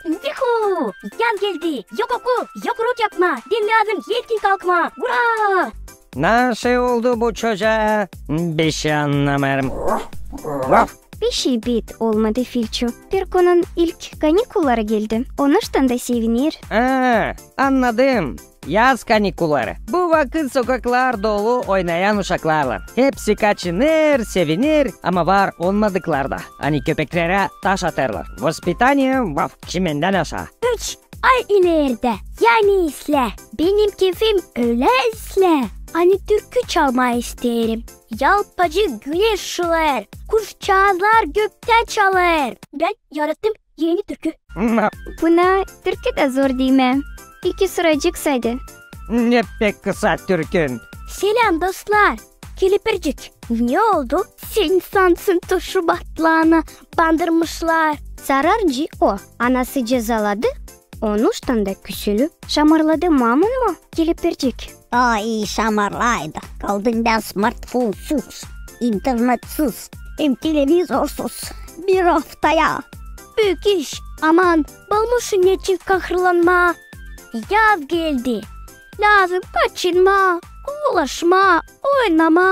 Yuhu! Yaz geldi. Yok oku, yok rot yapma. Din lazım, yetkin kalkma. Hurra! Nasıl oldu bu çocuğa? Bir şey anlamadım. Bir şey bit olmadı Filço. Pirko'nun ilk kanikulları geldi. Onuştan da sevinir. Anladım. Yaz kanikulları. Bu vakit sokaklar dolu oynayan uşaklarla. Hepsi kaçınır, sevinir ama var olmadıklarda. Hani köpeklere taş atarlar. Vaspitание çimenden aşağı. 3 ay ileride. Yani isle. Benim keyfim öyle isle. Hani türkü çalmayı isterim. Yalpacı güneş şılar. Kuş çağlar gökten çalar. Ben yarattım yeni türkü. Buna türkü de zor değil mi? 2 sıracık saydı. Ne pek kısa türkün. Selam dostlar. Kilipircik. Ne oldu? Sen sansın tuşu batlağına bandırmışlar. Zararcı o. Anası cezaladı. Onuştan da küsülü. Şamarladı mamun mu? Kilipircik. Ay şamarlaydı. Kaldın ben smartphone'suz, internetsiz, hem televizorsuz. Bir haftaya. Büyük iş. Aman balmışın ne çift kahrlanma. Yaz geldi. Lazım kaçınma. Ulaşma. Oynama.